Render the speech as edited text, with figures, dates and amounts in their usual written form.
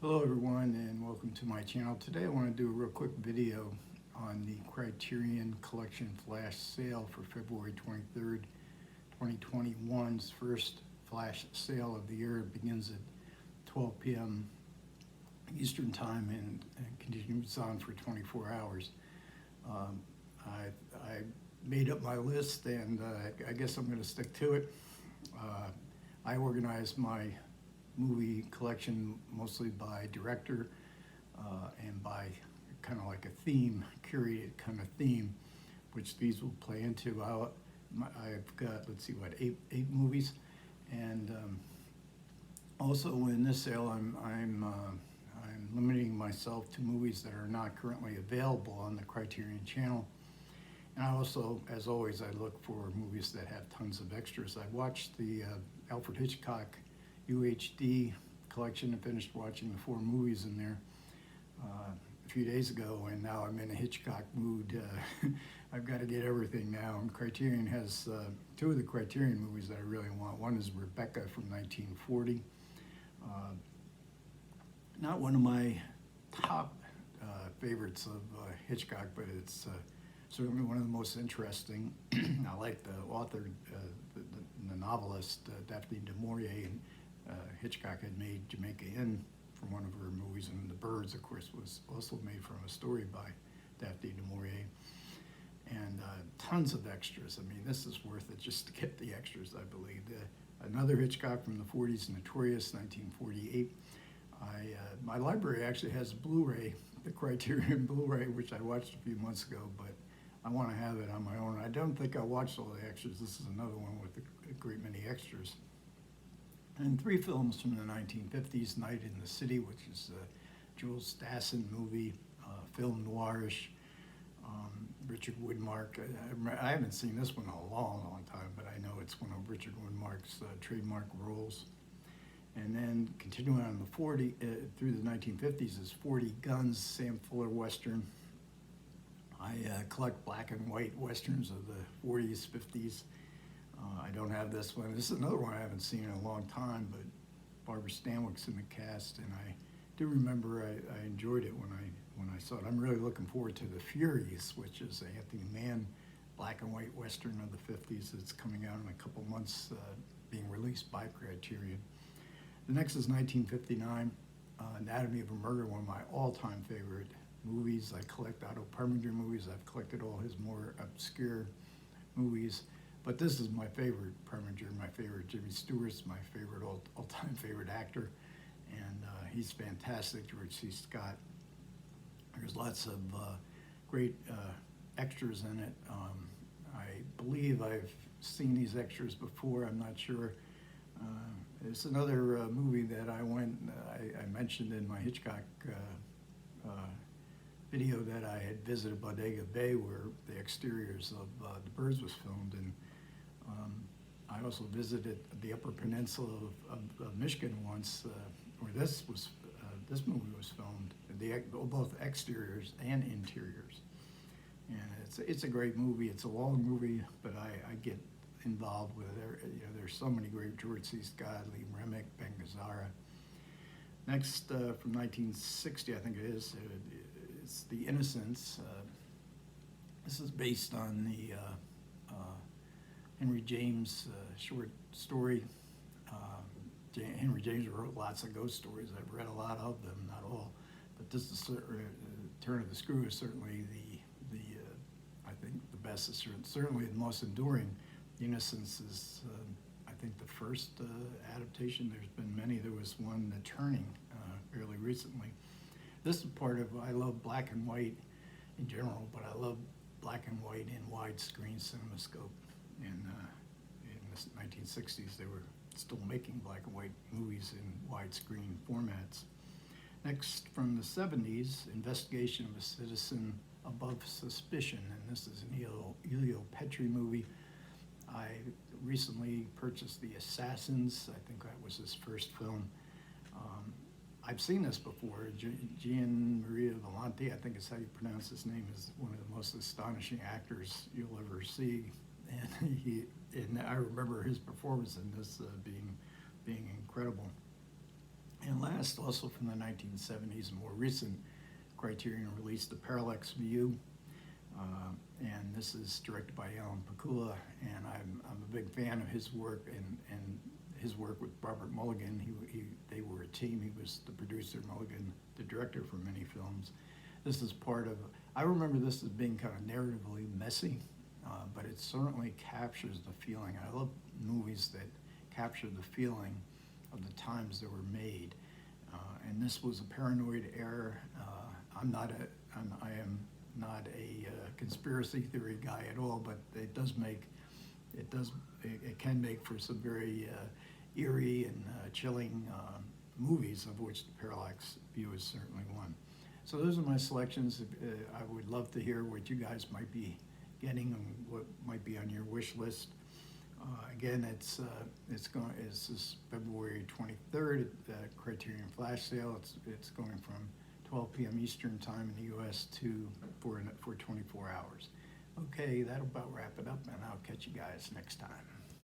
Hello everyone and welcome to my channel. Today I want to do a real quick video on the Criterion Collection Flash Sale for February 23rd, 2021's first flash sale of the year. It begins at 12 p.m. Eastern Time and continues on for 24 hours. I made up my list and I guess I'm going to stick to it. I organized my movie collection mostly by director and by kind of like a theme, curated kind of theme, which these will play into. I've got, let's see, what, eight movies, and also in this sale I'm limiting myself to movies that are not currently available on the Criterion channel. And I also, as always, I look for movies that have tons of extras. I watched the Alfred Hitchcock UHD collection and finished watching the 4 movies in there a few days ago, and now I'm in a Hitchcock mood. I've got to get everything now, and Criterion has 2 of the Criterion movies that I really want. One is Rebecca from 1940. Not one of my top favorites of Hitchcock, but it's certainly one of the most interesting. I like the author, the novelist, Daphne du Maurier, and Hitchcock had made Jamaica Inn from one of her movies, and The Birds, of course, was also made from a story by Daphne du Maurier. And tons of extras. I mean, this is worth it just to get the extras, I believe. Another Hitchcock from the 40s, Notorious, 1948. My library actually has a Blu-ray, the Criterion Blu-ray, which I watched a few months ago, but I want to have it on my own. I don't think I watched all the extras. This is another one with a great many extras. And 3 films from the 1950s, Night in the City, which is a Jules Dassin movie, film noirish, Richard Widmark. I haven't seen this one in a long time, but I know it's one of Richard Widmark's trademark roles. And then continuing on through the 1950s is 40 Guns, Sam Fuller Western. I collect black and white westerns of the 40s, 50s. I don't have this one. This is another one I haven't seen in a long time, but Barbara Stanwyck's in the cast, and I do remember I enjoyed it when I saw it. I'm really looking forward to The Furies, which is an Anthony Mann black and white western of the 50s that's coming out in a couple months, being released by Criterion. The next is 1959, Anatomy of a Murder, one of my all-time favorite movies. I collect Otto Preminger movies. I've collected all his more obscure movies. But this is my favorite Preminger, my favorite Jimmy Stewart's, my favorite all-time favorite actor, and he's fantastic, George C. Scott. There's lots of great extras in it. I believe I've seen these extras before, I'm not sure. It's another movie that I mentioned in my Hitchcock video that I had visited Bodega Bay, where the exteriors of The Birds was filmed, and I also visited the Upper Peninsula of Michigan once, where this movie was filmed. Both exteriors and interiors, and it's a great movie. It's a long movie, but I get involved with it. There's so many great George C. Scott, Lee Remick, Ben Gazzara. Next, from 1960, I think it is. It's The Innocence. This is based on the Henry James short story. Henry James wrote lots of ghost stories. I've read a lot of them, not all, but this is Turn of the Screw is certainly the I think the best. Is certainly the most enduring. The Innocence is I think the first adaptation. There's been many. There was one, The Turning, fairly recently. This is part of, I love black and white in general, but I love black and white in widescreen CinemaScope. In the 1960s, they were still making black and white movies in widescreen formats. Next, from the 70s, Investigation of a Citizen Above Suspicion, and this is an Elio Petri movie. I recently purchased The Assassins. I think that was his first film. I've seen this before. Gian Maria Volonte, I think is how you pronounce his name, is one of the most astonishing actors you'll ever see. And I remember his performance in this being incredible. And last, also from the 1970s, a more recent Criterion released, The Parallax View. And this is directed by Alan Pakula, and I'm a big fan of his work and his work with Robert Mulligan. They were a team. He was the producer, Mulligan, the director for many films. This is part of, I remember this as being kind of narratively messy, but it certainly captures the feeling. I love movies that capture the feeling of the times they were made. And this was a paranoid error. I am not a conspiracy theory guy at all, but it can make for some very eerie and chilling movies, of which The Parallax View is certainly one. So those are my selections. I would love to hear what you guys might be getting and what might be on your wish list. Again, it's this February 23rd at Criterion Flash Sale. It's going from 12 p.m. Eastern Time in the U.S. for 24 hours. Okay, that'll about wrap it up, and I'll catch you guys next time.